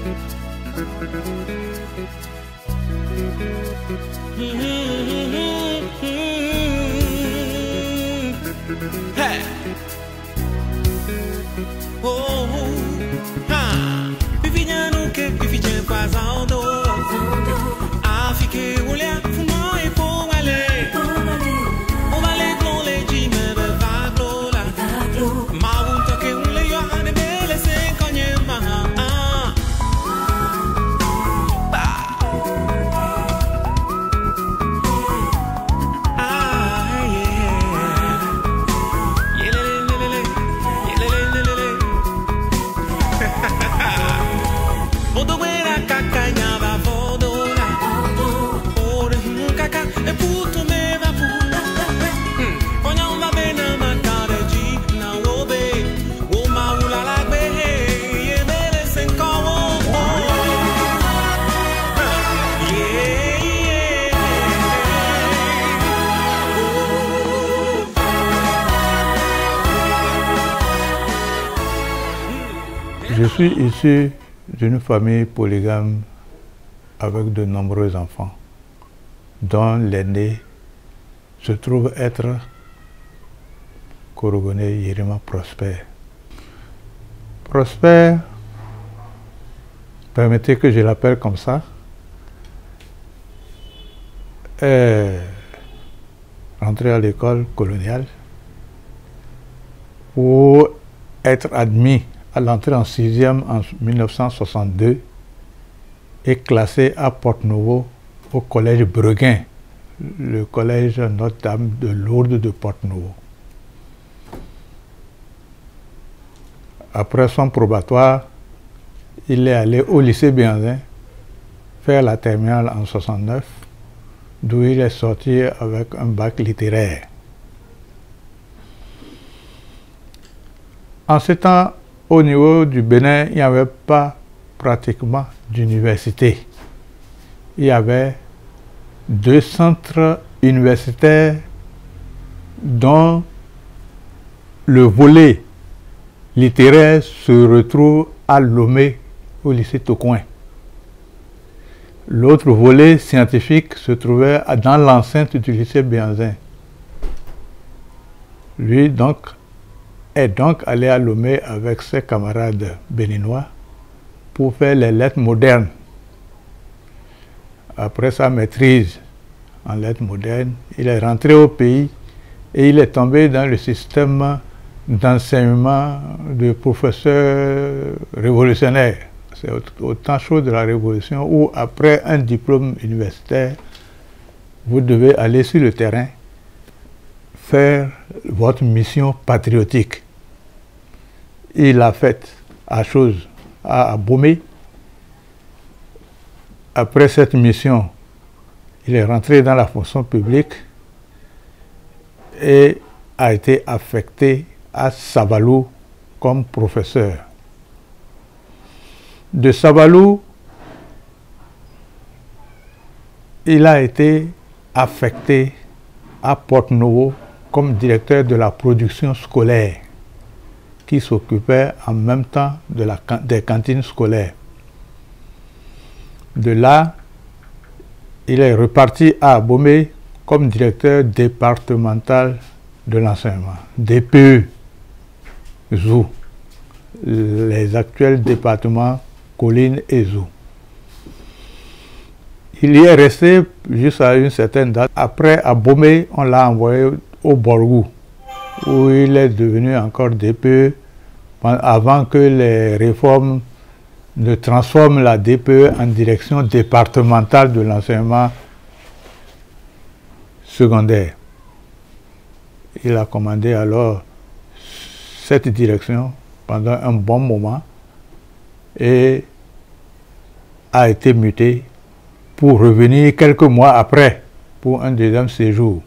Hey. Oh, ha. Vivignano che vivigne passando. Affiché olha fumo e pomale. Pomale con le gime de vaglola. Ma un tocche un leone belle se cogne ma. Je suis issu d'une famille polygame avec de nombreux enfants, dont l'aîné se trouve être Korogone Yerima Prosper. Prosper, permettez que je l'appelle comme ça, est rentré à l'école coloniale pour être admis à l'entrée en 6e en 1962 et classé à Porte-Nouveau au collège Breguin, le collège Notre-Dame de Lourdes de Porte-Nouveau. Après son probatoire, il est allé au lycée Béanzin faire la terminale en 69, d'où il est sorti avec un bac littéraire. En ce temps, au niveau du Bénin, il n'y avait pas pratiquement d'université. Il y avait 2 centres universitaires dont le volet littéraire se retrouve à Lomé, au lycée Tocoin. L'autre volet scientifique se trouvait dans l'enceinte du lycée Béanzin. Lui est donc allé à Lomé avec ses camarades béninois pour faire les lettres modernes. Après sa maîtrise en lettres modernes, il est rentré au pays et il est tombé dans le système d'enseignement de professeurs révolutionnaires. C'est au temps chaud de la Révolution où, après un diplôme universitaire, vous devez aller sur le terrain faire votre mission patriotique. Il l'a faite à Bomé. Après cette mission, il est rentré dans la fonction publique et a été affecté à Sabalou comme professeur. De Sabalou, il a été affecté à Porte-Nouveau comme directeur de la production scolaire, qui s'occupait en même temps des cantines scolaires. De là, il est reparti à Bomé comme directeur départemental de l'enseignement, DPE, Zou, les actuels départements Colline et Zou. Il y est resté jusqu'à une certaine date. Après, à Bomé, on l'a envoyé au Borgou, où il est devenu encore DPE, avant que les réformes ne transforment la DPE en direction départementale de l'enseignement secondaire. Il a commandé alors cette direction pendant un bon moment et a été muté pour revenir quelques mois après pour un deuxième séjour.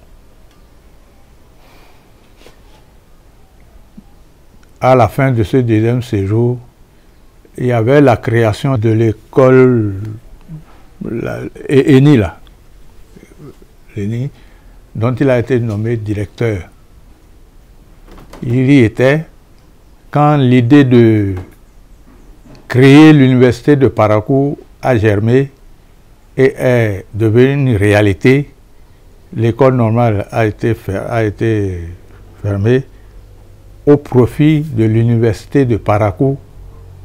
À la fin de ce deuxième séjour, il y avait la création de l'école ENI, dont il a été nommé directeur. Il y était quand l'idée de créé l'université de Parakou a germé et est devenue une réalité. L'école normale a été fermée au profit de l'université de Parakou,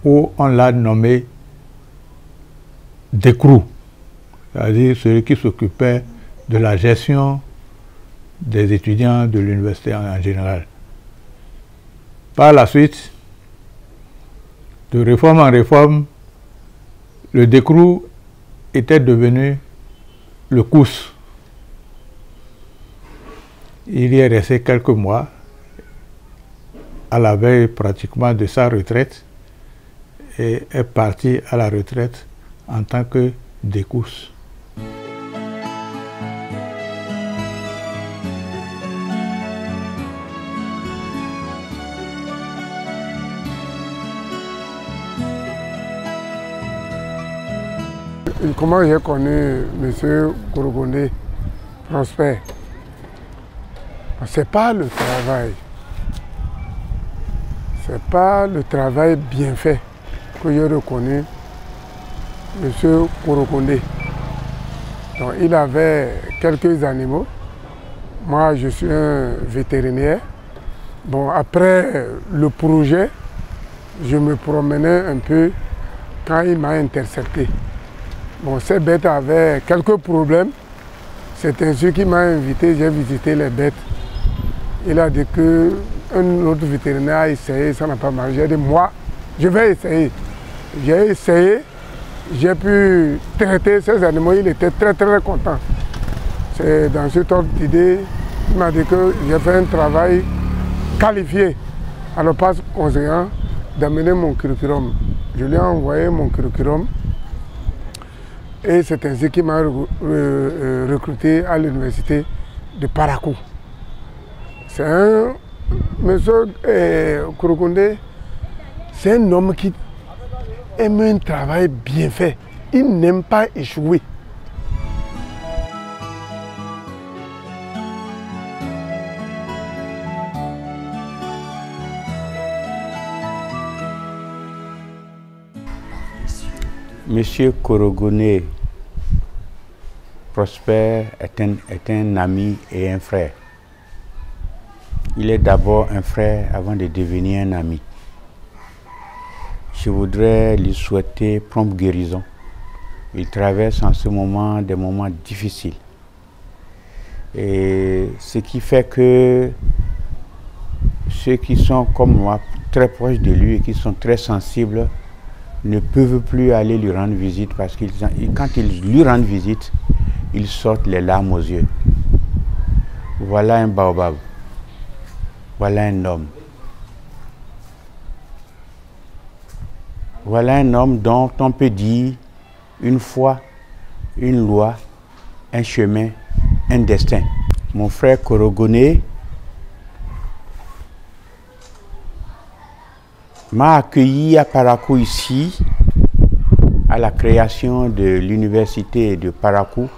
où on l'a nommé DECRU, c'est-à-dire celui qui s'occupait de la gestion des étudiants de l'université en général. Par la suite, de réforme en réforme, le DECRU était devenu le COUS. Il y est resté quelques mois, à la veille pratiquement de sa retraite, et est parti à la retraite en tant que DECUS. Comment j'ai connu M. Korogoné Prosper? C'est pas le travail. C'est pas le travail bien fait que j'ai reconnu M. Korogoné. Donc il avait quelques animaux. Moi je suis un vétérinaire. Bon, après le projet, je me promenais un peu quand il m'a intercepté. Bon, ces bêtes avaient quelques problèmes. C'est ainsi qu'il m'a invité, j'ai visité les bêtes. Il a dit qu'un autre vétérinaire a essayé, ça n'a pas marché. J'ai dit, moi, je vais essayer. J'ai essayé, j'ai pu traiter ces animaux, il était très très content. C'est dans cette ordre d'idée, il m'a dit que j'ai fait un travail qualifié. Alors, par conséquent, d'amener mon curriculum. Je lui ai envoyé mon curriculum. Et c'est ainsi qu'il m'a recruté à l'université de Parakou. C'est un monsieur Korogoné, c'est un homme qui aime un travail bien fait. Il n'aime pas échouer. Monsieur Korogoné Prosper est un ami et un frère. Il est d'abord un frère avant de devenir un ami. Je voudrais lui souhaiter prompte guérison. Il traverse en ce moment des moments difficiles. Et ce qui fait que ceux qui sont comme moi, très proches de lui et qui sont très sensibles, ne peuvent plus aller lui rendre visite parce que quand ils lui rendent visite, ils sortent les larmes aux yeux. Voilà un baobab. Voilà un homme. Voilà un homme dont on peut dire une foi, une loi, un chemin, un destin. Mon frère Korogoné m'a accueilli à Parakou ici, à la création de l'université de Parakou,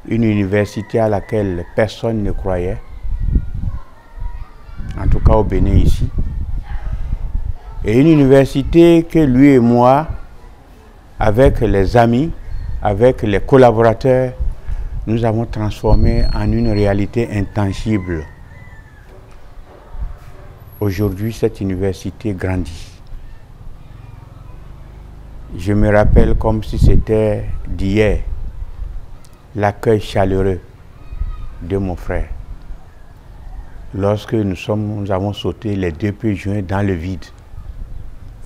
une université à laquelle personne ne croyait, en tout cas au Bénin ici, et une université que lui et moi, avec les amis, avec les collaborateurs, nous avons transformé en une réalité intangible. Aujourd'hui, cette université grandit. Je me rappelle comme si c'était d'hier l'accueil chaleureux de mon frère. Lorsque nous avons sauté les 2 pieds joints dans le vide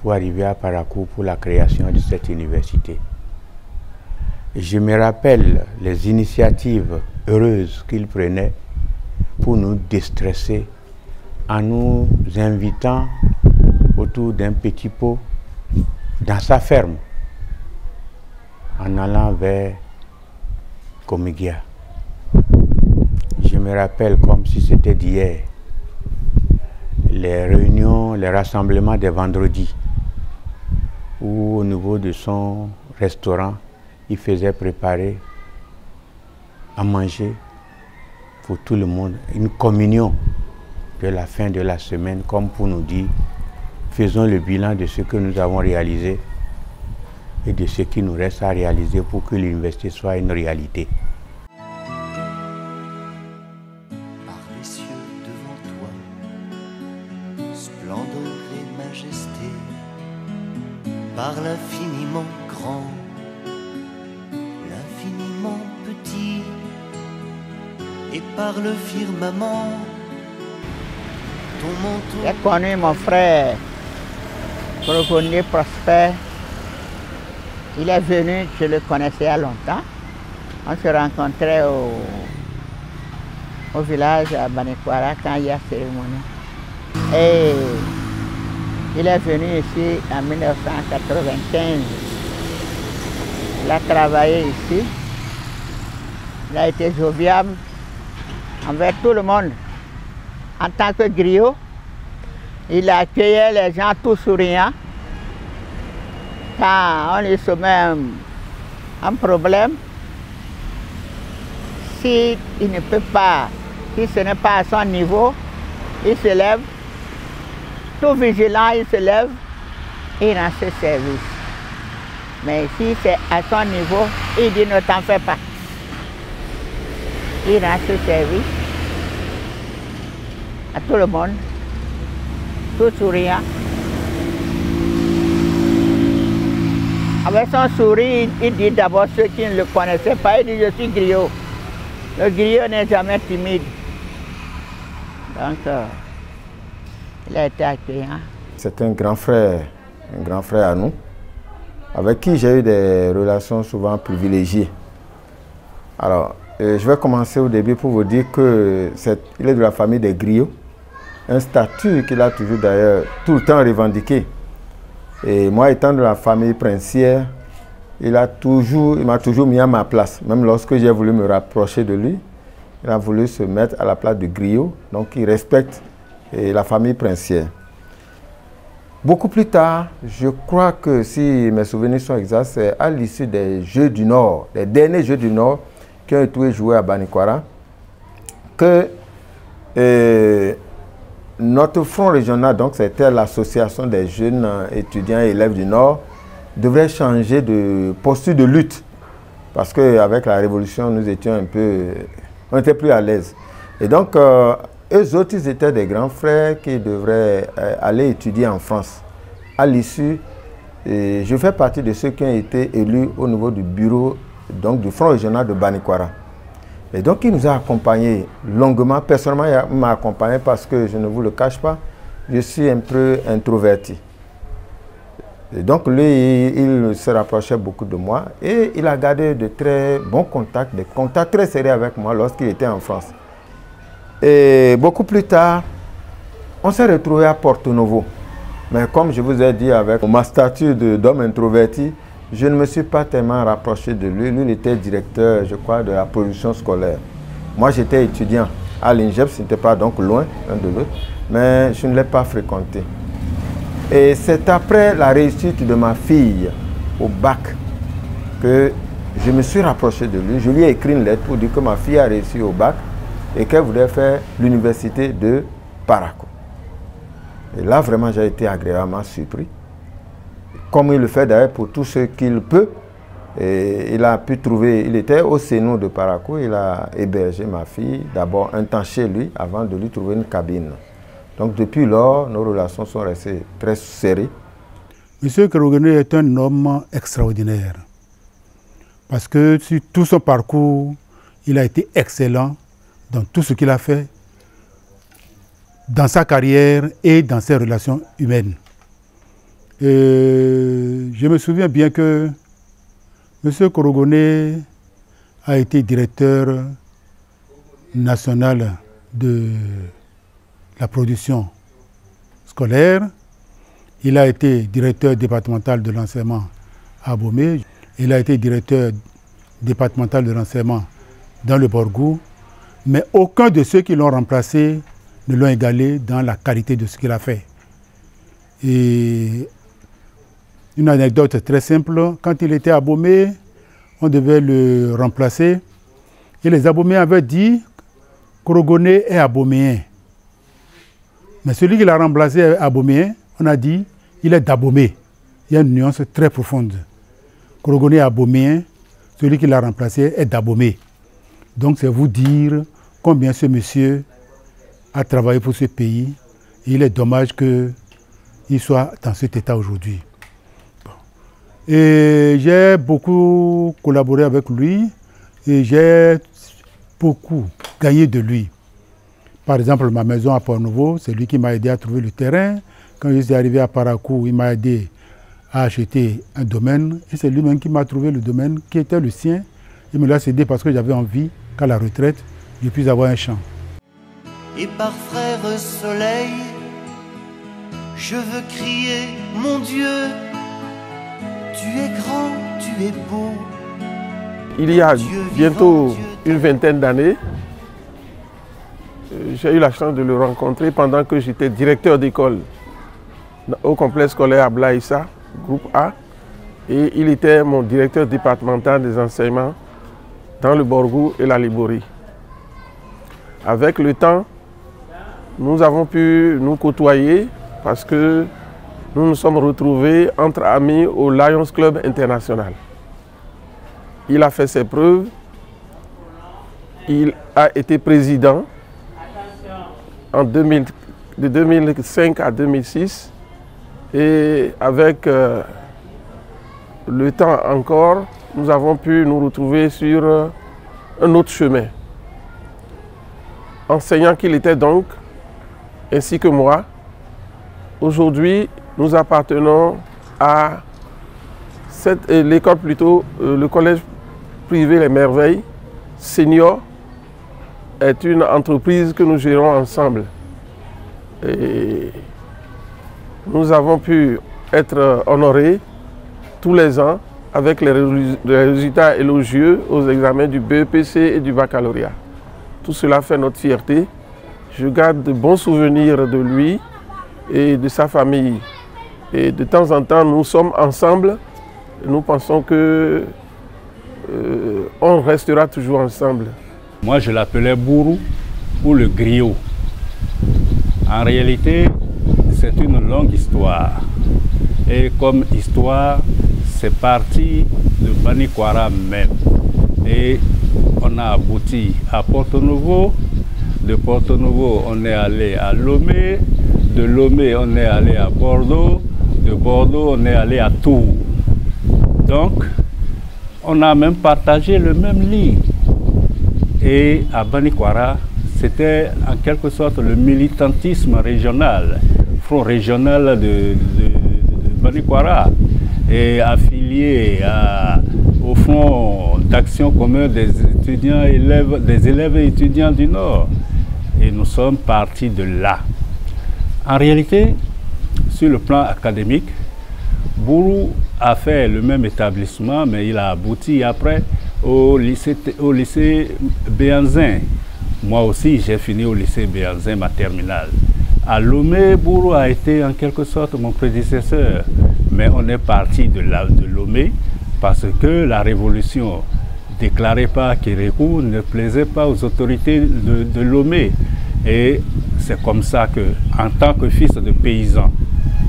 pour arriver à Parakou pour la création de cette université. Et je me rappelle les initiatives heureuses qu'il prenait pour nous déstresser en nous invitant autour d'un petit pot dans sa ferme en allant vers Komigia. Je me rappelle comme si c'était d'hier les réunions, les rassemblements des vendredis où au niveau de son restaurant, il faisait préparer à manger pour tout le monde, une communion de la fin de la semaine, comme pour nous dire, faisons le bilan de ce que nous avons réalisé et de ce qui nous reste à réaliser pour que l'université soit une réalité. Par les cieux devant toi, splendeur et majesté, par l'infiniment grand, l'infiniment petit, et par le firmament, ton manteau. J'ai connu mon frère Korokoné Prosper. Il est venu, je le connaissais il y a longtemps. On se rencontrait au village à Banikwara quand il y a cérémonie. Et il est venu ici en 1995. Il a travaillé ici. Il a été jovial envers tout le monde. En tant que griot, il accueillait les gens tout souriants. Quand on lui soumet un problème, s'il ne peut pas, si ce n'est pas à son niveau, il se lève, tout vigilant, il se lève et rend ce service. Mais si c'est à son niveau, il dit ne t'en fais pas. Il rend ce service à tout le monde, tout souriant. Avec son sourire, il dit d'abord ceux qui ne le connaissaient pas, il dit je suis griot. Le griot n'est jamais timide. Donc, il a été accueillant. C'est un grand frère à nous, avec qui j'ai eu des relations souvent privilégiées. Alors, je vais commencer au début pour vous dire qu'il est de la famille des griots, un statut qu'il a toujours d'ailleurs tout le temps revendiqué. Et moi, étant de la famille princière, il m'a toujours mis à ma place. Même lorsque j'ai voulu me rapprocher de lui, il a voulu se mettre à la place du griot. Donc, il respecte la famille princière. Beaucoup plus tard, je crois que si mes souvenirs sont exacts, c'est à l'issue des Jeux du Nord, des derniers Jeux du Nord qui ont été joués à Banikwara, que notre front régional, donc c'était l'association des jeunes étudiants et élèves du Nord, devrait changer de posture de lutte. Parce qu'avec la révolution, nous étions on était plus à l'aise. Et donc, eux autres, ils étaient des grands frères qui devraient aller étudier en France. À l'issue, je fais partie de ceux qui ont été élus au niveau du bureau, donc du front régional de Banikwara. Et donc, il nous a accompagnés longuement. Personnellement, il m'a accompagné parce que, je ne vous le cache pas, je suis un peu introverti. Et donc, lui, il se rapprochait beaucoup de moi et il a gardé de très bons contacts, des contacts très serrés avec moi lorsqu'il était en France. Et beaucoup plus tard, on s'est retrouvés à Porto Novo. Mais comme je vous ai dit, avec ma stature d'homme introverti, je ne me suis pas tellement rapproché de lui. Lui, il était directeur, je crois, de la production scolaire. Moi, j'étais étudiant à l'INGEP, ce n'était pas donc loin l'un de l'autre, mais je ne l'ai pas fréquenté. Et c'est après la réussite de ma fille au bac que je me suis rapproché de lui. Je lui ai écrit une lettre pour dire que ma fille a réussi au bac et qu'elle voulait faire l'université de Parakou. Et là, vraiment, j'ai été agréablement surpris. Comme il le fait d'ailleurs pour tout ce qu'il peut. Et il a pu trouver, il était au Sénou de Parakou, il a hébergé ma fille, d'abord un temps chez lui, avant de lui trouver une cabine. Donc depuis lors, nos relations sont restées très serrées. M. Korokoné est un homme extraordinaire. Parce que sur tout son parcours, il a été excellent dans tout ce qu'il a fait, dans sa carrière et dans ses relations humaines. Et je me souviens bien que M. Korokoné a été directeur national de la production scolaire. Il a été directeur départemental de l'enseignement à Abomey. Il a été directeur départemental de l'enseignement dans le Borgou. Mais aucun de ceux qui l'ont remplacé ne l'ont égalé dans la qualité de ce qu'il a fait. Et une anecdote très simple, quand il était à Abomey, on devait le remplacer. Et les Aboméens avaient dit que Korokoné est aboméen. Mais celui qui l'a remplacé aboméen, on a dit il est d'Abomey. Il y a une nuance très profonde. Korogoné Aboméen, celui qui l'a remplacé est d'Abomey. Donc c'est vous dire combien ce monsieur a travaillé pour ce pays. Et il est dommage qu'il soit dans cet état aujourd'hui. Et j'ai beaucoup collaboré avec lui et j'ai beaucoup gagné de lui. Par exemple, ma maison à Port-Nouveau, c'est lui qui m'a aidé à trouver le terrain. Quand je suis arrivé à Parakou, il m'a aidé à acheter un domaine. Et c'est lui-même qui m'a trouvé le domaine qui était le sien. Il me l'a cédé parce que j'avais envie qu'à la retraite, je puisse avoir un champ. Et par frère soleil, je veux crier, mon Dieu, tu es grand, tu es beau. Il y a bientôt une vingtaine d'années, j'ai eu la chance de le rencontrer pendant que j'étais directeur d'école au complexe scolaire Ablaye Issa, groupe A. Et il était mon directeur départemental des enseignements dans le Borgou et la Liborie. Avec le temps, nous avons pu nous côtoyer parce que nous nous sommes retrouvés entre amis au Lions Club International. Il a fait ses preuves, il a été président de 2005 à 2006 et avec le temps encore, nous avons pu nous retrouver sur un autre chemin. Enseignant qu'il était donc, ainsi que moi, aujourd'hui, nous appartenons à l'école plutôt, le collège privé Les Merveilles Senior est une entreprise que nous gérons ensemble. Et nous avons pu être honorés tous les ans avec les résultats élogieux aux examens du BEPC et du baccalauréat. Tout cela fait notre fierté. Je garde de bons souvenirs de lui et de sa famille. Et de temps en temps, nous sommes ensemble. Nous pensons que on restera toujours ensemble. Moi, je l'appelais Bourou ou le griot. En réalité, c'est une longue histoire. Et comme histoire, c'est parti de Banikwara même. Et on a abouti à Porto-Novo. De Porto-Novo, on est allé à Lomé. De Lomé, on est allé à Bordeaux. De Bordeaux, on est allé à Tours. Donc, on a même partagé le même lit. Et à Banikwara, c'était en quelque sorte le militantisme régional, front régional de Banikwara, et affilié au Front d'action commun des élèves et étudiants du Nord. Et nous sommes partis de là. En réalité, sur le plan académique, Bourou a fait le même établissement, mais il a abouti après au lycée Béanzin. Moi aussi, j'ai fini au lycée Béanzin, ma terminale. À Lomé, Bourou a été en quelque sorte mon prédécesseur. Mais on est parti de Lomé parce que la révolution déclarée par Kérékou ne plaisait pas aux autorités de Lomé. Et c'est comme ça que, en tant que fils de paysan,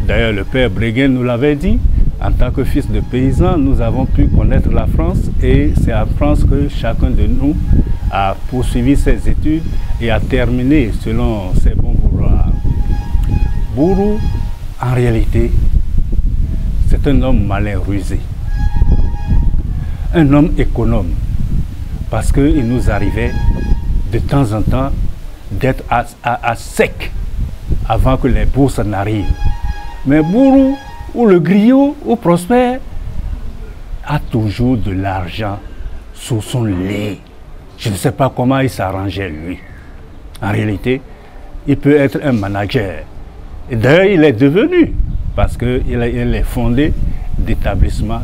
d'ailleurs le père Breguin nous l'avait dit, en tant que fils de paysan, nous avons pu connaître la France et c'est en France que chacun de nous a poursuivi ses études et a terminé selon ses bons vouloirs. Bourou, en réalité, c'est un homme malin rusé, un homme économe, parce qu'il nous arrivait de temps en temps d'être à sec avant que les bourses n'arrivent. Mais Bourou, ou le griot, ou Prosper, a toujours de l'argent sous son lit. Je ne sais pas comment il s'arrangeait lui. En réalité, il peut être un manager. Et d'ailleurs, il est devenu, parce qu'il est fondé d'établissements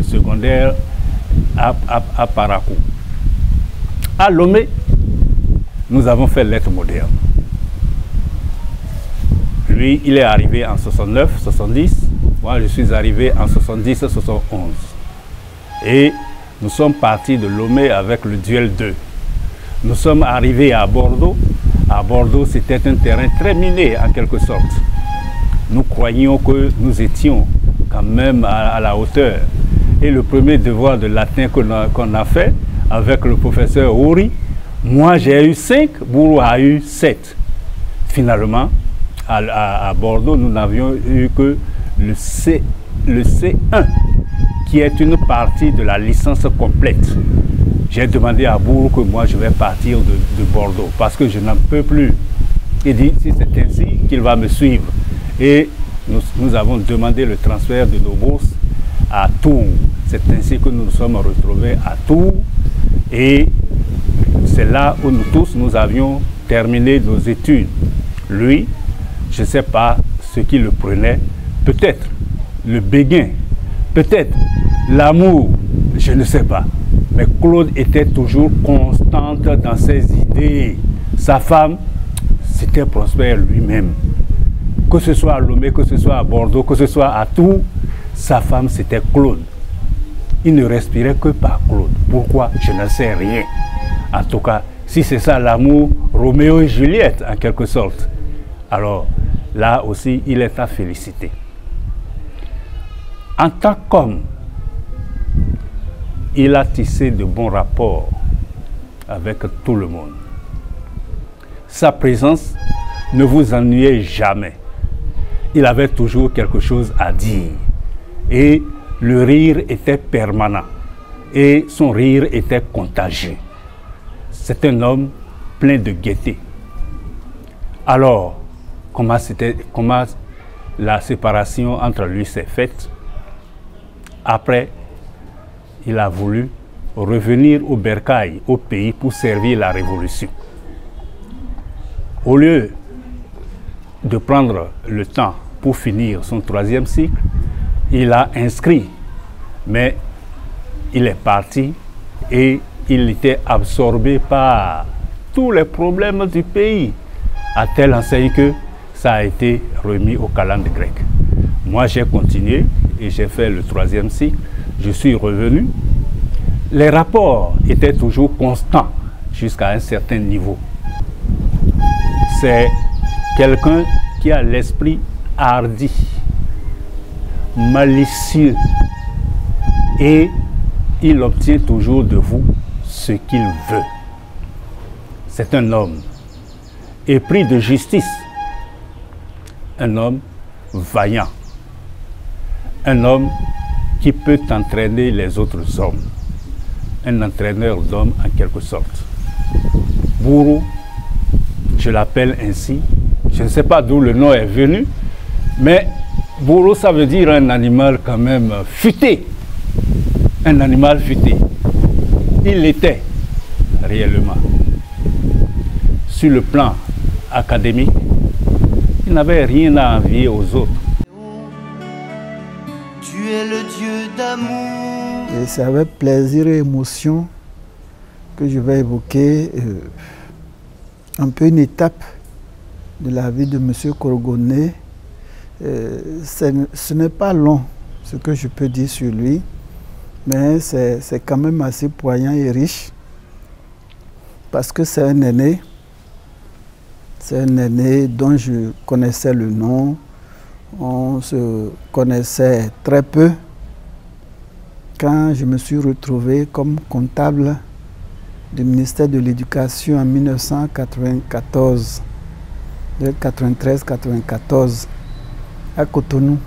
secondaires à Parakou. À Lomé, nous avons fait lettres modernes. Lui, il est arrivé en 69, 70. Moi, je suis arrivé en 70, 71. Et nous sommes partis de Lomé avec le duel 2. Nous sommes arrivés à Bordeaux. À Bordeaux, c'était un terrain très miné, en quelque sorte. Nous croyions que nous étions quand même à la hauteur. et le premier devoir de latin qu'on a fait avec le professeur Ouri, moi j'ai eu 5, Bourou a eu 7. Finalement, à Bordeaux, nous n'avions eu que le C1, qui est une partie de la licence complète. J'ai demandé à Bourou que moi je vais partir de Bordeaux parce que je n'en peux plus. Il dit si c'est ainsi qu'il va me suivre. Et nous avons demandé le transfert de nos bourses à Tours. C'est ainsi que nous nous sommes retrouvés à Tours. Et c'est là où nous tous, nous avions terminé nos études. Lui, je ne sais pas ce qui le prenait. Peut-être le béguin, peut-être l'amour, je ne sais pas. Mais Claude était toujours constante dans ses idées. Sa femme, c'était Prosper lui-même. Que ce soit à Lomé, que ce soit à Bordeaux, que ce soit à Tours, sa femme c'était Claude. Il ne respirait que par Claude. Pourquoi? Je ne sais rien. En tout cas, si c'est ça l'amour, Roméo et Juliette en quelque sorte. Alors là aussi, il est à féliciter. En tant qu'homme, il a tissé de bons rapports avec tout le monde. Sa présence ne vous ennuyait jamais. Il avait toujours quelque chose à dire. Et le rire était permanent. Et son rire était contagieux. C'est un homme plein de gaieté. Alors, comment la séparation entre lui s'est faite? Après, il a voulu revenir au bercail, au pays, pour servir la révolution. Au lieu de prendre le temps pour finir son 3e cycle, il a inscrit, mais il est parti et il était absorbé par tous les problèmes du pays, à telle enseigne que ça a été remis au calende grec. Moi, j'ai continué et j'ai fait le 3e cycle. Je suis revenu. Les rapports étaient toujours constants jusqu'à un certain niveau. C'est quelqu'un qui a l'esprit hardi, malicieux, et il obtient toujours de vous ce qu'il veut. C'est un homme épris de justice, un homme vaillant, un homme qui peut entraîner les autres hommes, un entraîneur d'hommes en quelque sorte. Bourou, je l'appelle ainsi, je ne sais pas d'où le nom est venu, mais Bourou, ça veut dire un animal quand même futé, un animal futé. Il l'était réellement. Sur le plan académique, il n'avait rien à envier aux autres. Tu es le Dieu d'amour. Et c'est avec plaisir et émotion que je vais évoquer un peu une étape de la vie de M. Korogoné. Ce n'est pas long ce que je peux dire sur lui, mais c'est quand même assez poignant et riche parce que c'est un aîné. C'est un aîné dont je connaissais le nom. On se connaissait très peu. Quand je me suis retrouvé comme comptable du ministère de l'Éducation en 1994, 93-94, à Cotonou,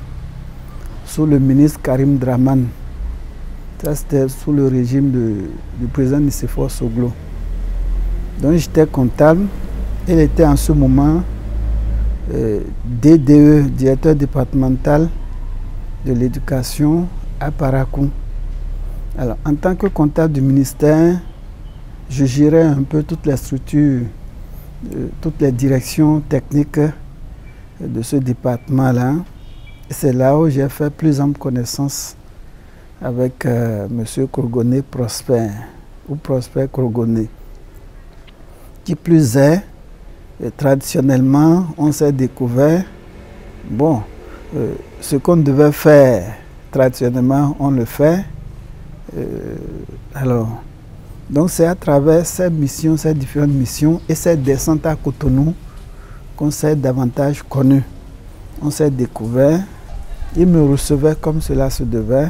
sous le ministre Karim Draman. Ça, c'était sous le régime du président Nicéphore Soglo. Donc j'étais comptable. Il était en ce moment DDE, directeur départemental de l'éducation à Parakou. Alors, en tant que comptable du ministère, je gérais un peu toutes les structures, toutes les directions techniques de ce département-là. C'est là où j'ai fait plus ample connaissance avec M. Korogoné Prosper, ou Prosper Korogoné. Qui plus est, traditionnellement, on s'est découvert, bon, ce qu'on devait faire traditionnellement, on le fait. Alors, donc c'est à travers ces missions, ces différentes missions et ces descentes à Cotonou qu'on s'est davantage connus. On s'est découvert, il me recevait comme cela se devait,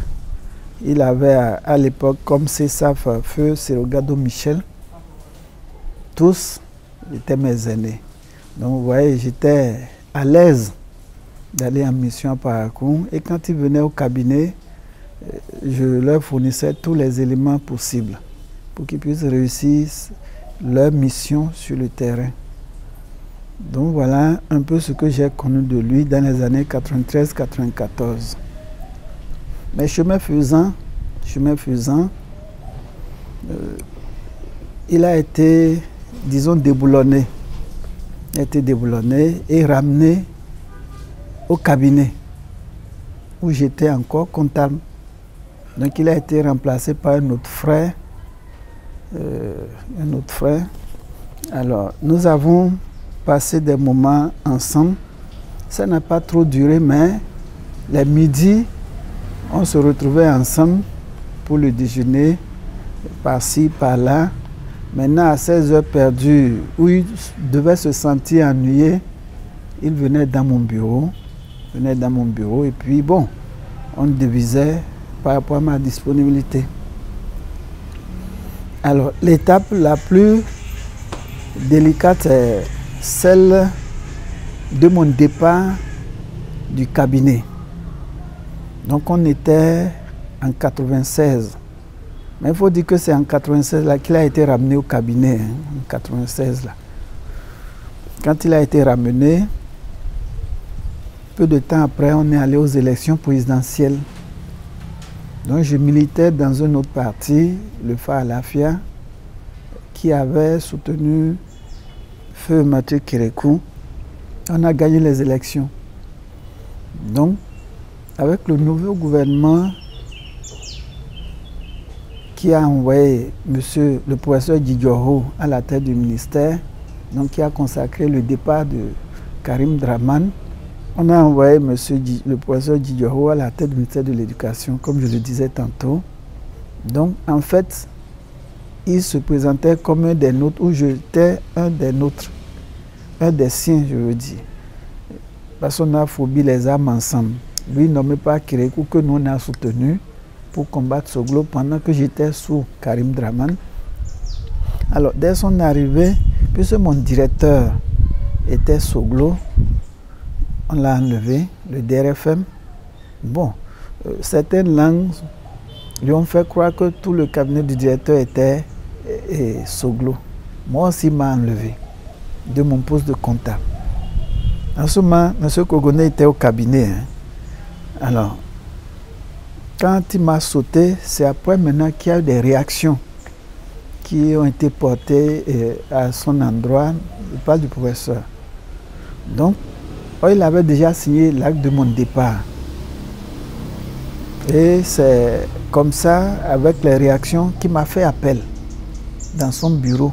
Il avait à l'époque, comme c'est ça, Feu Serogado Michel, tous étaient mes aînés. Donc vous voyez, j'étais à l'aise d'aller en mission à Parakou. Et quand ils venaient au cabinet, je leur fournissais tous les éléments possibles pour qu'ils puissent réussir leur mission sur le terrain. Donc voilà un peu ce que j'ai connu de lui dans les années 93-94. Mais chemin faisant, il a été, disons, déboulonné. Il a été déboulonné et ramené au cabinet où j'étais encore comptable. Donc il a été remplacé par un autre frère. Alors, nous avons passé des moments ensemble. Ça n'a pas trop duré, mais les midis, on se retrouvait ensemble pour le déjeuner, par-ci, par-là. Maintenant, à 16 heures perdues, où il devait se sentir ennuyé, il venait dans mon bureau. Et puis, bon, on devisait par rapport à ma disponibilité. Alors, l'étape la plus délicate est celle de mon départ du cabinet. Donc, on était en 96. Mais il faut dire que c'est en 96 là qu'il a été ramené au cabinet, en 96 là. Quand il a été ramené, peu de temps après, on est allé aux élections présidentielles. Donc je militais dans un autre parti, le FA Alafia, qui avait soutenu Feu Mathieu Kérékou. On a gagné les élections. Donc, avec le nouveau gouvernement qui a envoyé le professeur Djidjoho à la tête du ministère, donc qui a consacré le départ de Karim Draman, on a envoyé le professeur Djidjoho à la tête du ministère de l'Éducation, comme je le disais tantôt. Donc, en fait, il se présentait comme un des nôtres, ou j'étais un des nôtres, un des siens, je veux dire. Parce qu'on a phobie les âmes ensemble. Lui nommé par Kérékou, que nous on a soutenu pour combattre Soglo pendant que j'étais sous Karim Draman. Alors, dès son arrivée, puisque mon directeur était Soglo, on l'a enlevé, le DRFM. Bon, certaines langues lui ont fait croire que tout le cabinet du directeur était Soglo. Moi aussi, m'a enlevé de mon poste de comptable. En ce moment, M. Kogoné était au cabinet. Alors, quand il m'a sauté, c'est après maintenant qu'il y a eu des réactions qui ont été portées à son endroit. Je parle du professeur. Donc, il avait déjà signé l'acte de mon départ. Et c'est comme ça, avec les réactions, qu'il m'a fait appel dans son bureau.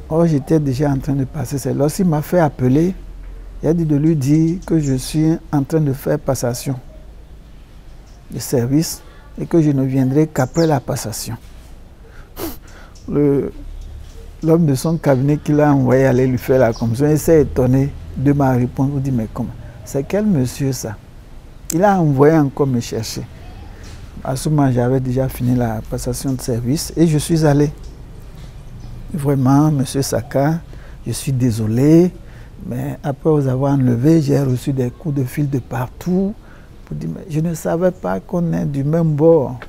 Oh, j'étais déjà en train de passer. C'est lorsqu'il m'a fait appeler, il a dit de lui dire que je suis en train de faire passation de service et que je ne viendrai qu'après la passation. L'homme de son cabinet qui l'a envoyé aller lui faire la commission, il s'est étonné de ma réponse. Il dit, mais comment? C'est quel monsieur ça? Il a envoyé encore me chercher. À ce moment, j'avais déjà fini la passation de service et je suis allé. Vraiment, monsieur Saka, je suis désolé, mais après vous avoir enlevé, j'ai reçu des coups de fil de partout. Pour dire, mais je ne savais pas qu'on est du même bord.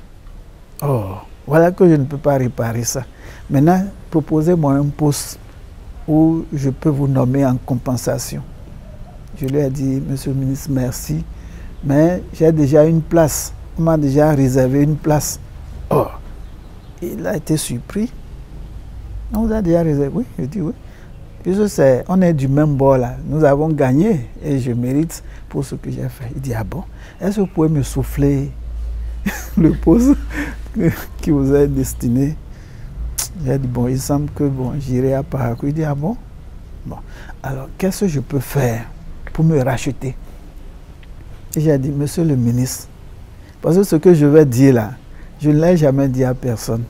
Oh, voilà que je ne peux pas réparer ça. Maintenant, proposez-moi un poste où je peux vous nommer en compensation. Je lui ai dit, monsieur le ministre, merci, mais j'ai déjà une place. On m'a déjà réservé une place. Oh, il a été surpris. On vous a déjà réservé? Oui, je dis oui. Puisque on est du même bord là. Nous avons gagné et je mérite pour ce que j'ai fait. Il dit, ah bon, est-ce que vous pouvez me souffler le poste qui vous est destiné? J'ai dit, bon, il semble que bon, j'irai à Parakou. Il dit, ah bon? Bon, alors qu'est-ce que je peux faire pour me racheter? Et j'ai dit, monsieur le ministre, parce que ce que je vais dire là, je ne l'ai jamais dit à personne.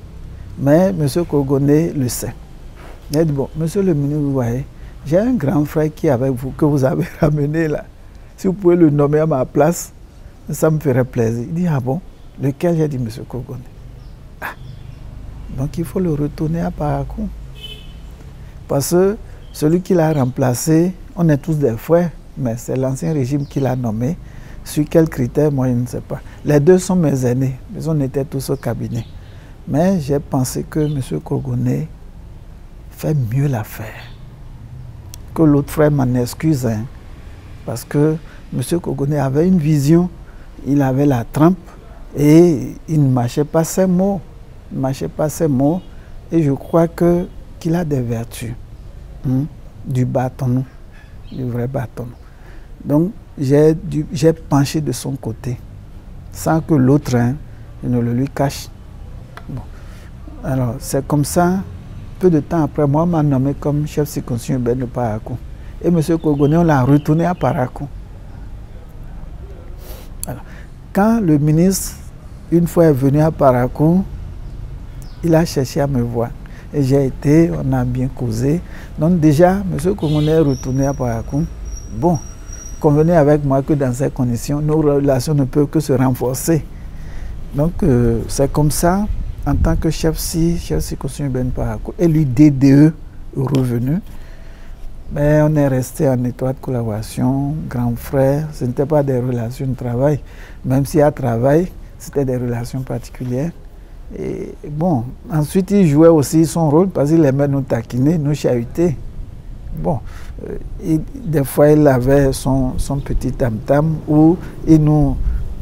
Mais M. Kogoné le sait. Il a dit, bon, monsieur le ministre, vous voyez, j'ai un grand frère qui est avec vous, que vous avez ramené là. Si vous pouvez le nommer à ma place, ça me ferait plaisir. Il dit, ah bon? Lequel? J'ai dit, M. Korogoné. Ah, donc il faut le retourner à Parakou. Parce que celui qui l'a remplacé, on est tous des frères, mais c'est l'ancien régime qui l'a nommé. Sur quels critères, moi je ne sais pas. Les deux sont mes aînés, mais on était tous au cabinet. Mais j'ai pensé que M. Korogoné fait mieux l'affaire. Que l'autre frère m'en excuse, hein, parce que M. Korogoné avait une vision, il avait la trempe et il ne mâchait pas ses mots. Il ne mâchait pas ses mots et je crois qu'il a des vertus. Du bâton, du vrai bâton. Donc j'ai penché de son côté, sans que l'autre ne le lui cache. Bon. Alors c'est comme ça, peu de temps après, moi on m'a nommé comme chef circonscription urbaine de Parakou. Et M. Korogoné, on l'a retourné à Parakou. Alors, quand le ministre, une fois est venu à Parakou, il a cherché à me voir. Et j'ai été, on a bien causé. Donc déjà, M. Korogoné est retourné à Parakou. Bon, convenez avec moi que dans ces conditions, nos relations ne peuvent que se renforcer. Donc c'est comme ça, en tant que chef circonscription urbaine Parakou, et lui DDE revenu, mais on est resté en étroite collaboration, grand frère. Ce n'était pas des relations de travail, même s'il y a travail, c'était des relations particulières. Et bon, ensuite il jouait aussi son rôle parce qu'il aimait nous taquiner, nous chahuter. Bon, des fois il avait son petit tam-tam où il nous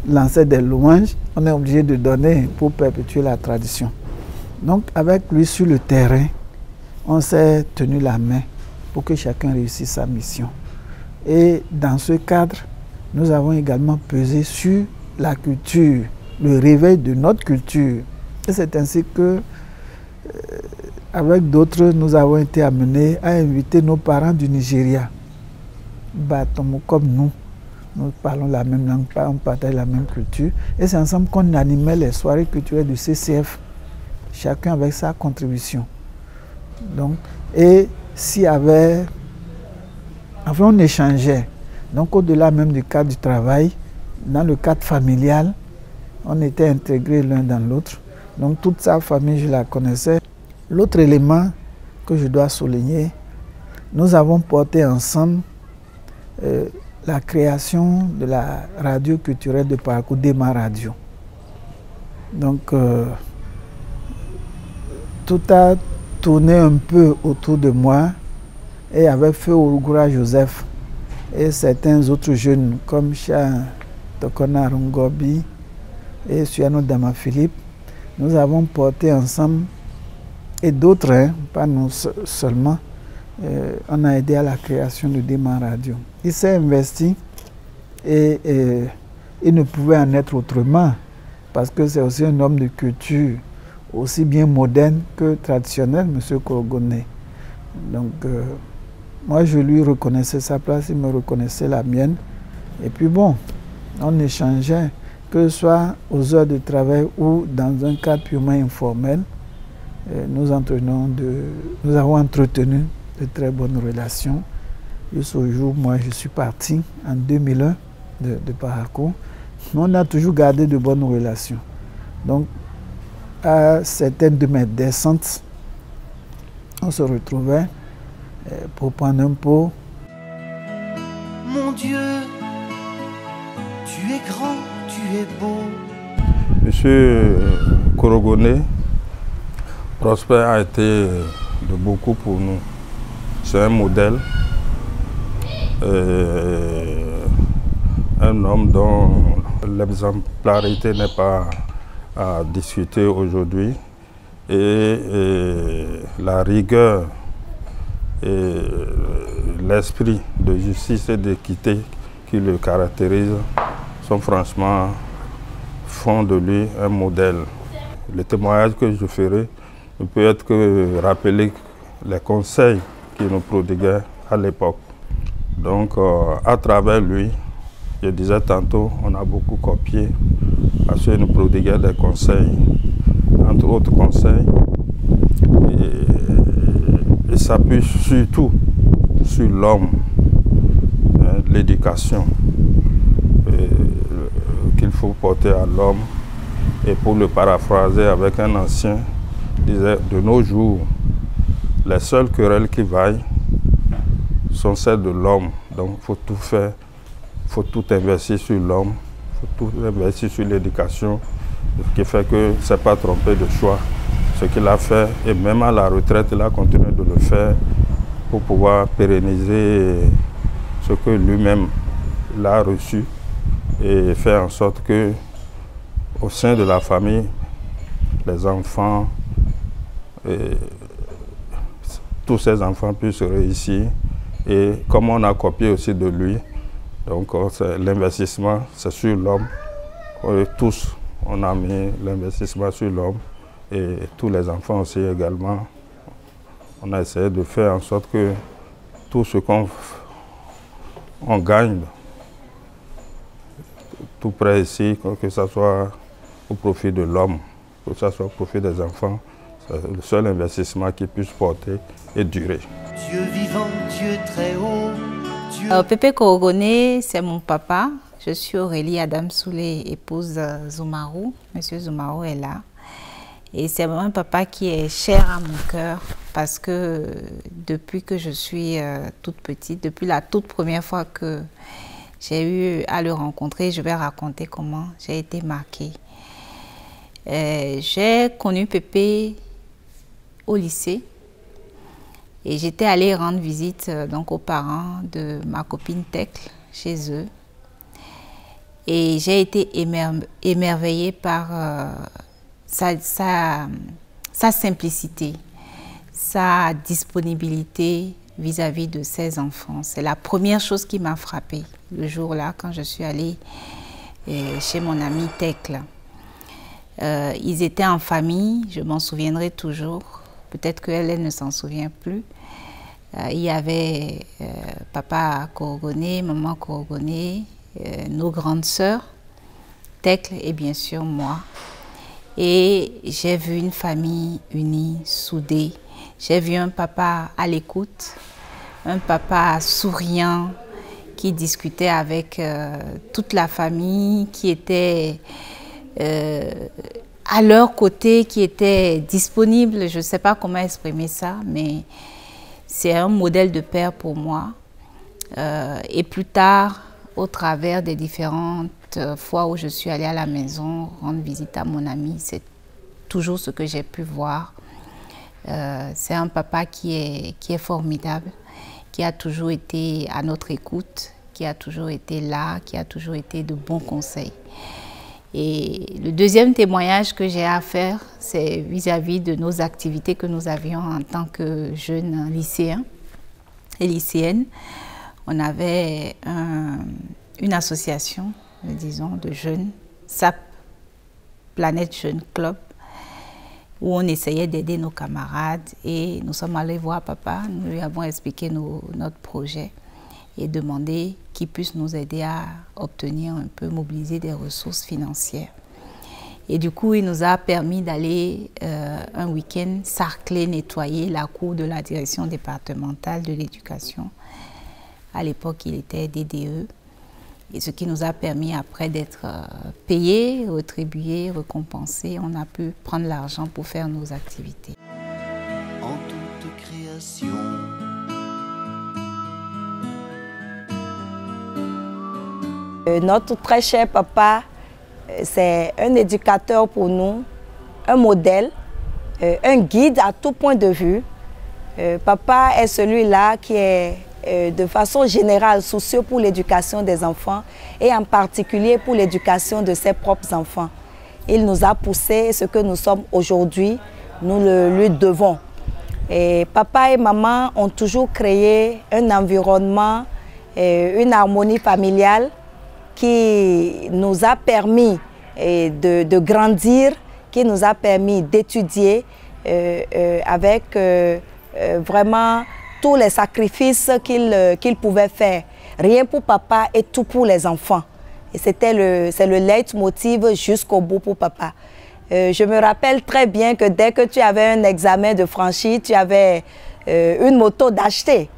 lançait des louanges. On est obligé de donner pour perpétuer la tradition. Donc avec lui sur le terrain, on s'est tenu la main pour que chacun réussisse sa mission. Et dans ce cadre, nous avons également pesé sur la culture, le réveil de notre culture. Et c'est ainsi que, avec d'autres, nous avons été amenés à inviter nos parents du Nigeria. Batomo comme nous parlons la même langue, on partage la même culture. Et c'est ensemble qu'on animait les soirées culturelles du CCF, chacun avec sa contribution. Donc, et s'il y avait... Enfin, on échangeait. Donc, au-delà même du cadre du travail, dans le cadre familial, on était intégrés l'un dans l'autre. Donc toute sa famille, je la connaissais. L'autre élément que je dois souligner, nous avons porté ensemble la création de la radio culturelle de Parakou, Dema Radio. Donc tout a tourné un peu autour de moi et avec Feu Ourougura Joseph et certains autres jeunes comme Cha Tokona Rungobi et Suano Dama Philippe. Nous avons porté ensemble, et d'autres, pas nous seulement, on a aidé à la création de Dema Radio. Il s'est investi et il ne pouvait en être autrement, parce que c'est aussi un homme de culture, aussi bien moderne que traditionnel, M. Korogoné. Donc, moi, je lui reconnaissais sa place, il me reconnaissait la mienne. Et puis bon, on échangeait, que ce soit aux heures de travail ou dans un cadre purement informel. Nous avons entretenu de très bonnes relations. Jusqu'au jour, moi, je suis parti en 2001 de Parakou. Mais on a toujours gardé de bonnes relations. Donc, à certaines de mes descentes, on se retrouvait pour prendre un pot. Mon Dieu, tu es grand, tu es beau. Monsieur Korogoné, Prosper a été de beaucoup pour nous. C'est un modèle, un homme dont l'exemplarité n'est pas à discuter aujourd'hui, et la rigueur et l'esprit de justice et d'équité qui le caractérisent sont franchement, font de lui un modèle. Le témoignage que je ferai ne peut être que rappeler les conseils qu'il nous prodiguait à l'époque. Donc à travers lui, je disais tantôt, on a beaucoup copié parce qu'il nous prodiguait des conseils, entre autres conseils, et s'appuie surtout sur l'homme, l'éducation qu'il faut porter à l'homme Et pour le paraphraser avec un ancien, il disait, de nos jours, les seules querelles qui vaillent sont celles de l'homme. Donc il faut tout faire, il faut tout investir sur l'homme, il faut tout investir sur l'éducation, ce qui fait que ne s'est pas trompé de choix. Ce qu'il a fait, et même à la retraite, il a continué de le faire pour pouvoir pérenniser ce que lui-même l'a reçu et faire en sorte que au sein de la famille, les enfants, tous ces enfants puissent réussir. Et comme on a copié aussi de lui, donc l'investissement, c'est sur l'homme. Tous, on a mis l'investissement sur l'homme. Et tous les enfants aussi également. On a essayé de faire en sorte que tout ce qu'on gagne, tout près ici, que ce soit au profit de l'homme, que ce soit au profit des enfants, c'est le seul investissement qui puisse porter et durer. Dieu vivant, Dieu très haut. Pépé Korogoné, c'est mon papa. Je suis Aurélie Adam Soulé, épouse Zoumarou. Monsieur Zoumarou est là. Et c'est un papa qui est cher à mon cœur parce que depuis que je suis toute petite, depuis la toute première fois que j'ai eu à le rencontrer, je vais raconter comment j'ai été marquée. J'ai connu Pépé au lycée et j'étais allée rendre visite donc aux parents de ma copine Tekle chez eux. Et j'ai été émerveillée par sa simplicité, sa disponibilité vis-à-vis de ses enfants. C'est la première chose qui m'a frappée le jour-là quand je suis allée chez mon amie Tekle. Ils étaient en famille, je m'en souviendrai toujours. Peut-être qu'elle ne s'en souvient plus. Il y avait papa Korogoné, maman Korogoné, nos grandes sœurs, Tekle et bien sûr moi. Et j'ai vu une famille unie, soudée. J'ai vu un papa à l'écoute, un papa souriant qui discutait avec toute la famille, qui était à leur côté, qui était disponible. Je ne sais pas comment exprimer ça, mais c'est un modèle de père pour moi. Et plus tard, au travers des différentes fois où je suis allée à la maison rendre visite à mon ami, c'est toujours ce que j'ai pu voir. C'est un papa qui est formidable, qui a toujours été à notre écoute, qui a toujours été là, qui a toujours été de bons conseils. Et le deuxième témoignage que j'ai à faire, c'est vis-à-vis de nos activités que nous avions en tant que jeunes lycéens et lycéennes. On avait une association, disons, de jeunes, SAP, Planète Jeune Club, où on essayait d'aider nos camarades et nous sommes allés voir papa, nous lui avons expliqué notre projet et demandé qu'il puisse nous aider à obtenir un peu, mobiliser des ressources financières. Et du coup, il nous a permis d'aller un week-end sarcler, nettoyer la cour de la direction départementale de l'éducation. À l'époque, il était DDE. Et ce qui nous a permis après d'être payés, rétribués, récompensés, on a pu prendre l'argent pour faire nos activités. En toute création, notre très cher papa, c'est un éducateur pour nous, un modèle, un guide à tout point de vue. Papa est celui-là qui est de façon générale soucieux pour l'éducation des enfants et en particulier pour l'éducation de ses propres enfants. Il nous a poussé ce que nous sommes aujourd'hui, nous le lui devons. Et papa et maman ont toujours créé un environnement, une harmonie familiale qui nous a permis de grandir, qui nous a permis d'étudier avec vraiment tous les sacrifices qu'il pouvait faire. Rien pour papa et tout pour les enfants. Et c'est le leitmotiv jusqu'au bout pour papa. Je me rappelle très bien que dès que tu avais un examen de franchi, tu avais une moto d'acheter.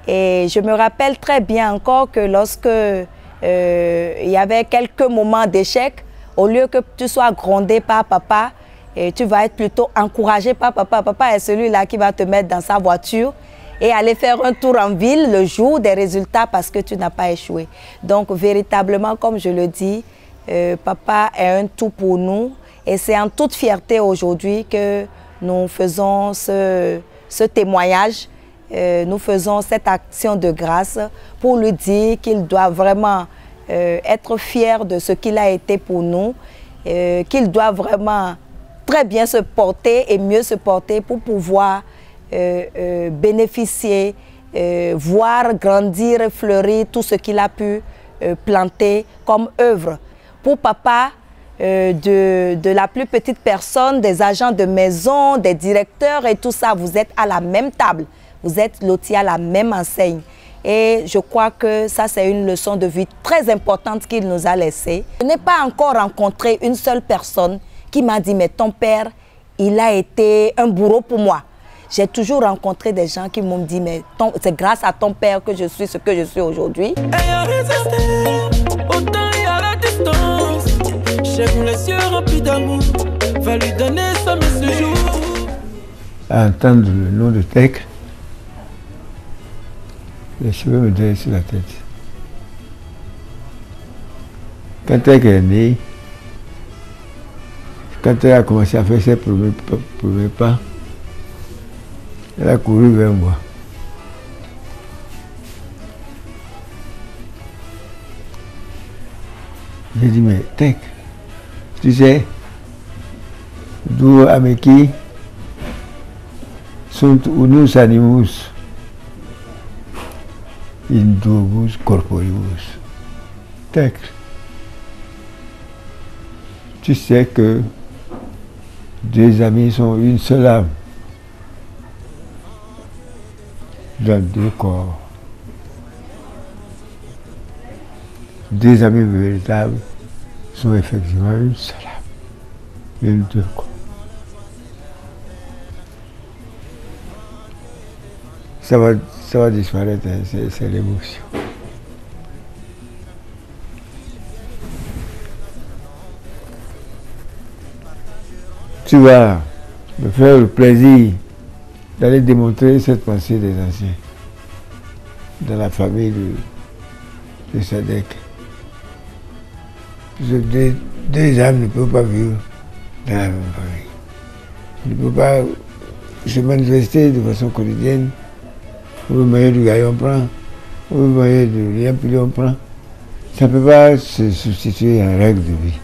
Et je me rappelle très bien encore que lorsque il y avait quelques moments d'échec, Au lieu que tu sois grondé par papa, et tu vas être plutôt encouragé par papa. Papa est celui-là qui va te mettre dans sa voiture et aller faire un tour en ville le jour des résultats parce que tu n'as pas échoué. Donc, véritablement, comme je le dis, papa est un tout pour nous et c'est en toute fierté aujourd'hui que nous faisons ce témoignage, nous faisons cette action de grâce pour lui dire qu'il doit vraiment être fier de ce qu'il a été pour nous, qu'il doit vraiment très bien se porter et mieux se porter pour pouvoir bénéficier, voir grandir et fleurir tout ce qu'il a pu planter comme œuvre. Pour papa, de la plus petite personne, des agents de maison, des directeurs et tout ça, vous êtes à la même table, vous êtes lotis à la même enseigne. Et je crois que ça, c'est une leçon de vie très importante qu'il nous a laissée. Je n'ai pas encore rencontré une seule personne qui m'a dit « mais ton père, il a été un bourreau pour moi ». J'ai toujours rencontré des gens qui m'ont dit « mais c'est grâce à ton père que je suis ce que je suis aujourd'hui ». À entendre le nom de Tek, les cheveux me dressent sur la tête. Quand Tek est né, quand elle a commencé à faire ses premiers pas, elle a couru vers moi. J'ai dit, mais Tek, tu sais, d'où Ameki sunt unus animus in duobus corporibus. Tek, tu sais que deux amis sont une seule âme dans deux corps. Deux amis véritables sont effectivement une seule âme, même deux corps. Ça va disparaître, hein, c'est l'émotion. Tu vas me faire le plaisir d'aller démontrer cette pensée des anciens dans la famille de Sadek. Deux âmes ne peuvent pas vivre dans la même famille. Ils ne peuvent pas se manifester de façon quotidienne. Au moyen du gars, on prend. Au moyen du lien, puis on prend. Ça ne peut pas se substituer à une règle de vie.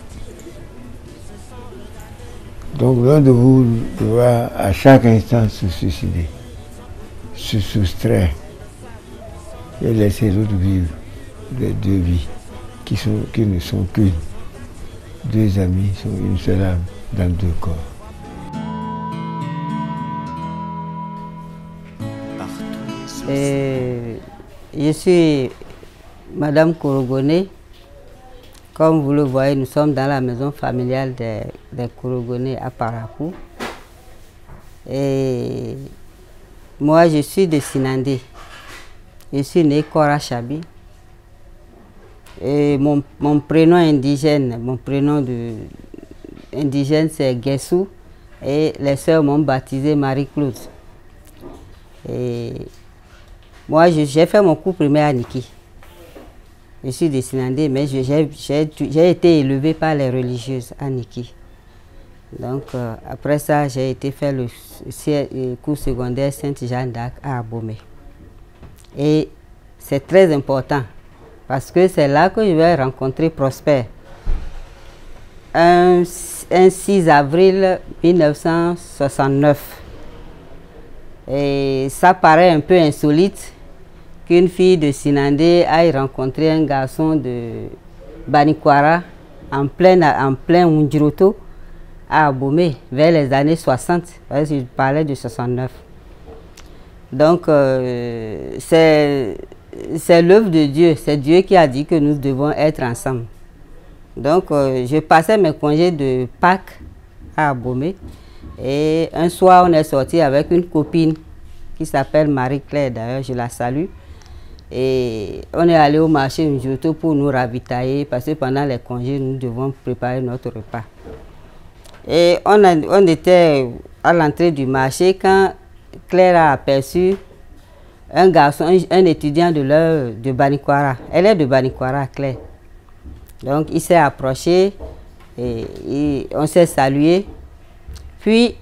Donc l'un de vous devra à chaque instant se suicider, se soustraire et laisser l'autre vivre les deux vies qui ne sont qu'une. Deux amis sont une seule âme dans deux corps. Je suis Madame Korogoné. Comme vous le voyez, nous sommes dans la maison familiale des Korogoné à Parakou. Et moi, je suis de Sinandé. Je suis né Kora Chabi. Et mon prénom indigène, indigène, c'est Guessou. Et les sœurs m'ont baptisé Marie-Claude. Et moi, j'ai fait mon cours primaire à Niki. Je suis de Sinandé, mais j'ai été élevée par les religieuses à Niki. Donc, après ça, j'ai été faire le cours secondaire Sainte-Jeanne d'Arc à Abomey. Et c'est très important, parce que c'est là que je vais rencontrer Prosper. Un 6 avril 1969. Et ça paraît un peu insolite qu'une fille de Sinandé aille rencontrer un garçon de Banikwara en plein Unjiroto à Abomey vers les années 60, parce que je parlais de 69. Donc c'est l'œuvre de Dieu, c'est Dieu qui a dit que nous devons être ensemble. Donc je passais mes congés de Pâques à Abomey et un soir on est sorti avec une copine qui s'appelle Marie-Claire, d'ailleurs je la salue. Et on est allé au marché Njouto pour nous ravitailler parce que pendant les congés, nous devons préparer notre repas. Et on était à l'entrée du marché quand Claire a aperçu un garçon, un étudiant de Banikwara. Elle est de Banikwara, Claire. Donc il s'est approché et on s'est salué. Puis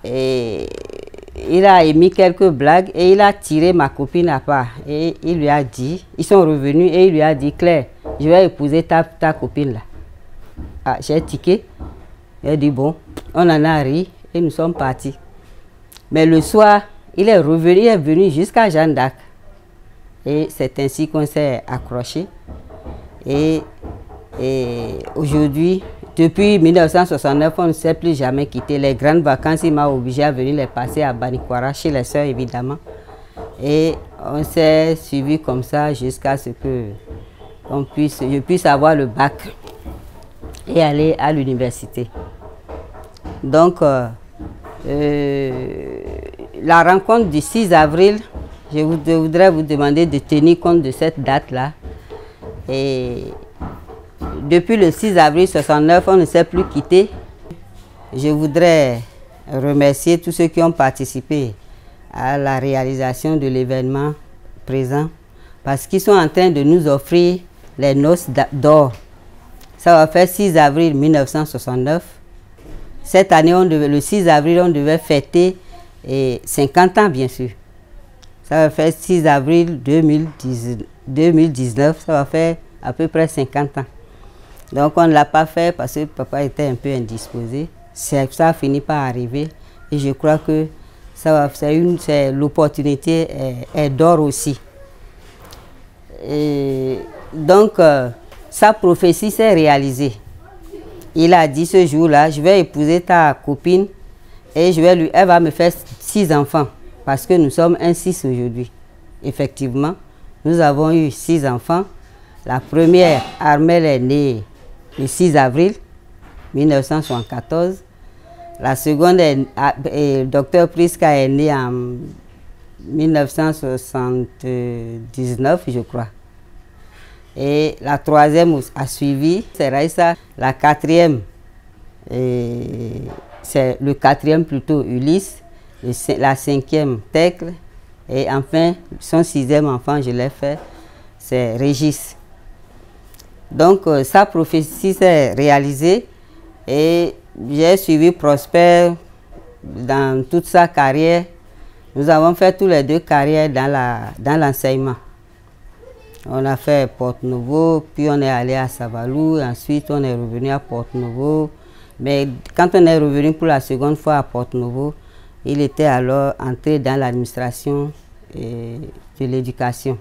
il a émis quelques blagues et il a tiré ma copine à part. Et il lui a dit, ils sont revenus et il lui a dit, Claire, je vais épouser ta copine là. Ah, j'ai tiqué. Il a dit, bon, on en a ri et nous sommes partis. Mais le soir, il est venu jusqu'à Jeanne d'Arc. Et c'est ainsi qu'on s'est accroché. Et aujourd'hui, depuis 1969, on ne s'est plus jamais quitté. Les grandes vacances, il m'a obligé à venir les passer à Banikwara, chez les sœurs évidemment. Et on s'est suivi comme ça jusqu'à ce que je puisse avoir le bac et aller à l'université. Donc, la rencontre du 6 avril, je voudrais vous demander de tenir compte de cette date-là. Et depuis le 6 avril 1969, on ne s'est plus quitté. Je voudrais remercier tous ceux qui ont participé à la réalisation de l'événement présent parce qu'ils sont en train de nous offrir les noces d'or. Ça va faire 6 avril 1969. Cette année, le 6 avril, on devait fêter 50 ans, bien sûr. Ça va faire 6 avril 2019, ça va faire à peu près 50 ans. Donc on ne l'a pas fait parce que papa était un peu indisposé. Ça a fini par arriver et je crois que l'opportunité est d'or aussi. Et donc sa prophétie s'est réalisée. Il a dit ce jour-là, je vais épouser ta copine et elle va me faire 6 enfants parce que nous sommes un 6 aujourd'hui. Effectivement, nous avons eu 6 enfants. La première, Armelle, est née le 6 avril 1974. La seconde, Dr Priska, est née en 1979, je crois. Et la troisième a suivi, c'est Raïssa. La quatrième, c'est le quatrième plutôt, Ulysse. La cinquième, Tecle. Et enfin, son 6e enfant, je l'ai fait, c'est Régis. Donc, sa prophétie s'est réalisée et j'ai suivi Prosper dans toute sa carrière. Nous avons fait tous les deux carrières dans l'enseignement. On a fait Porte-Nouveau, puis on est allé à Savalou, ensuite on est revenu à Porte-Nouveau. Mais quand on est revenu pour la seconde fois à Porte-Nouveau, il était alors entré dans l'administration de l'éducation.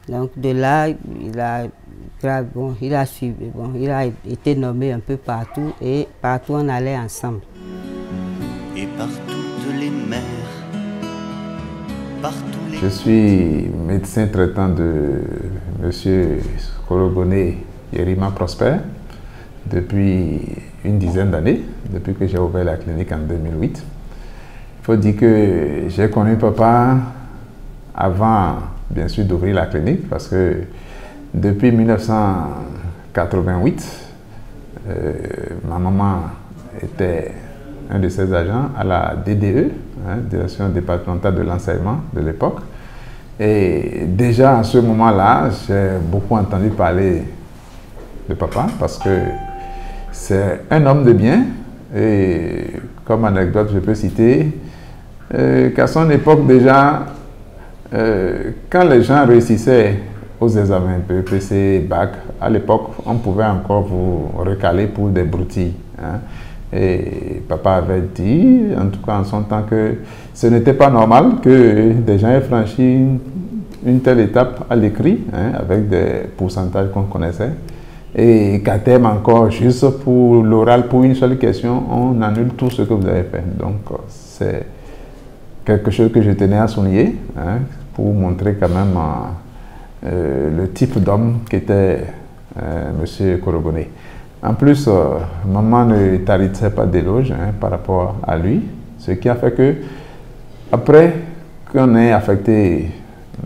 Donc de là, il a été nommé un peu partout et partout on allait ensemble. Et par toutes les mers, partout les... Je suis médecin traitant de M. Korogoné Yerima Prosper depuis une dizaine d'années, depuis que j'ai ouvert la clinique en 2008. Il faut dire que j'ai connu papa avant, bien sûr, d'ouvrir la clinique parce que depuis 1988, ma maman était un de ses agents à la DDE, Direction départementale de l'enseignement de l'époque. Et déjà à ce moment-là, j'ai beaucoup entendu parler de papa parce que c'est un homme de bien. Et comme anecdote, je peux citer qu'à son époque déjà, quand les gens réussissaient aux examens PPC, bac, à l'époque, on pouvait encore vous recaler pour des broutilles. Et papa avait dit, en tout cas en son temps, que ce n'était pas normal que des gens aient franchi une telle étape à l'écrit, avec des pourcentages qu'on connaissait. Et qu'à terme encore, juste pour l'oral, pour une seule question, on annule tout ce que vous avez fait. Donc c'est quelque chose que je tenais à souligner, pour montrer quand même le type d'homme qu'était M. Korogoné. En plus, maman ne tarissait pas d'éloges par rapport à lui, ce qui a fait que, après qu'on ait affecté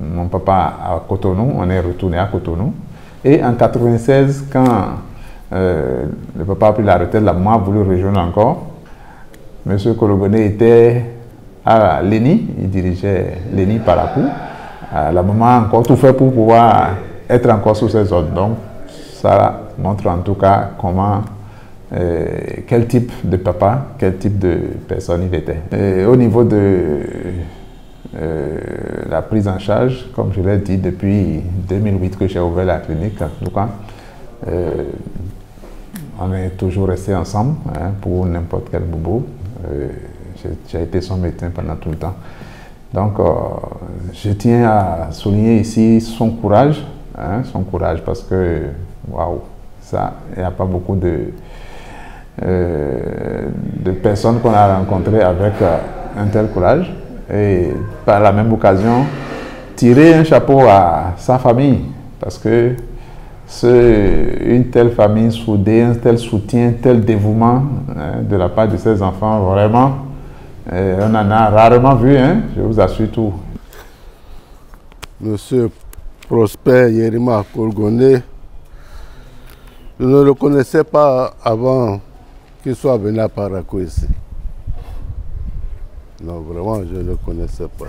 mon papa à Cotonou, on est retourné à Cotonou. Et en 96, quand le papa a pris la retraite, la maman a voulu rejoindre encore. M. Korogoné était à l'ENI, il dirigeait l'ENI Parakou. La maman a encore tout fait pour pouvoir être encore sous ses ordres. Donc, ça montre en tout cas comment, quel type de papa, quel type de personne il était. Et au niveau de la prise en charge, comme je l'ai dit, depuis 2008 que j'ai ouvert la clinique, en tout cas, on est toujours resté ensemble hein, pour n'importe quel bobo. J'ai été son médecin pendant tout le temps. Donc, je tiens à souligner ici son courage parce que, waouh, ça, il n'y a pas beaucoup de personnes qu'on a rencontrées avec un tel courage. Et par la même occasion, tirer un chapeau à sa famille, parce que une telle famille soudée, un tel soutien, un tel dévouement hein, de la part de ses enfants, vraiment, on en a rarement vu, hein, je vous assure tout. Monsieur Prosper Yerima Korogoné, je ne le connaissais pas avant qu'il soit venu à Parakou ici. Non, vraiment, je ne le connaissais pas.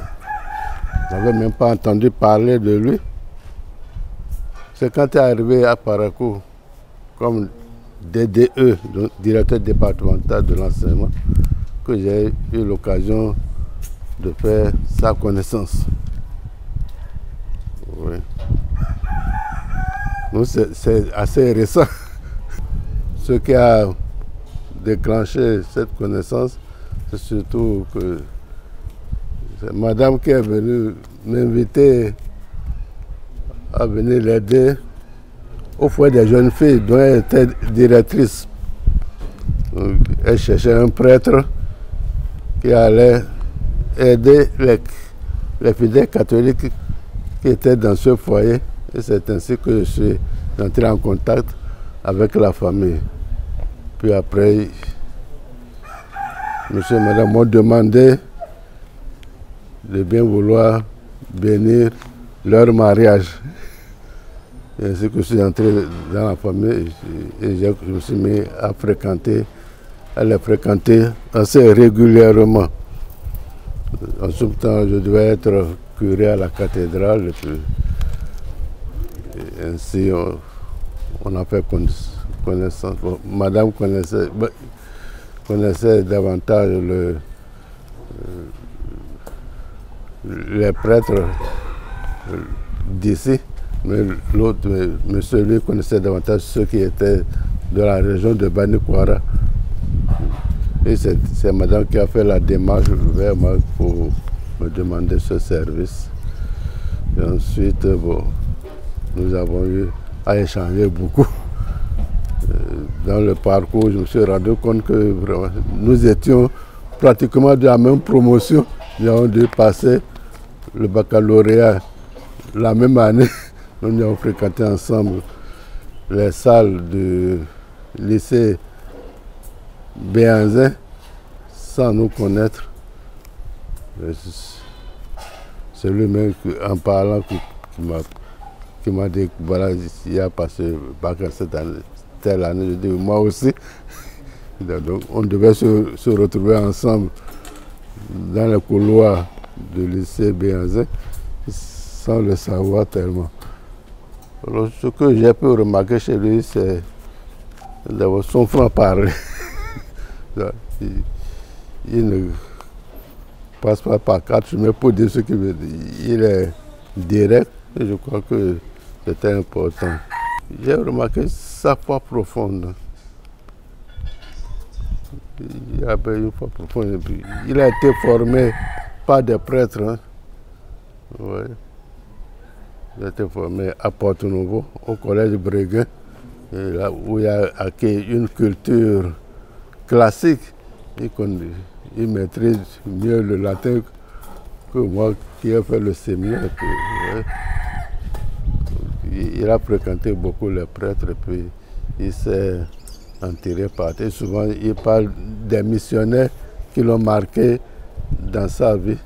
Je n'avais même pas entendu parler de lui. C'est quand il est arrivé à Parakou comme DDE, donc directeur départemental de l'enseignement, que j'ai eu l'occasion de faire sa connaissance. Oui. Donc c'est assez récent. Ce qui a déclenché cette connaissance, c'est surtout que c'est madame qui est venue m'inviter à venir l'aider au foyer des jeunes filles dont elle était directrice. Donc, elle cherchait un prêtre qui allait aider les fidèles catholiques qui étaient dans ce foyer. Et c'est ainsi que je suis entré en contact avec la famille. Puis après, monsieur et madame m'ont demandé de bien vouloir bénir leur mariage. Et ainsi que je suis entré dans la famille et je me suis mis à les fréquenter assez régulièrement. En ce temps, je devais être curé à la cathédrale. Et puis, ainsi, on a fait connaissance. Bon, madame connaissait davantage les prêtres d'ici, mais l'autre, monsieur, lui, connaissait davantage ceux qui étaient de la région de Banikwara. Et c'est madame qui a fait la démarche vers moi pour me demander ce service. Et ensuite, bon, nous avons eu à échanger beaucoup. Dans le parcours, je me suis rendu compte que vraiment, nous étions pratiquement de la même promotion. Nous avons dû passer le baccalauréat la même année. Nous avons fréquenté ensemble les salles du lycée Béanzin sans nous connaître. C'est lui-même en parlant qui m'a dit voilà, il a passé le bac cette année. Telle année, je dis moi aussi. Donc on devait se retrouver ensemble dans les couloirs du lycée Béanzin sans le savoir tellement. Alors, ce que j'ai pu remarquer chez lui, c'est d'avoir son franc-parler. Il ne passe pas par quatre chemins pour dire ce qu'il veut dire. Il est direct et je crois que c'était important. J'ai remarqué sa foi profonde. Il avait une foi profonde. Il a été formé par des prêtres. Hein. Ouais. Il a été formé à Porto-Novo, au collège Breguin, là où il a acquis une culture classique. Il maîtrise mieux le latin que moi qui ai fait le séminaire. Ouais. Il a fréquenté beaucoup les prêtres et puis il s'est en tiré parti. Souvent, il parle des missionnaires qui l'ont marqué dans sa vie.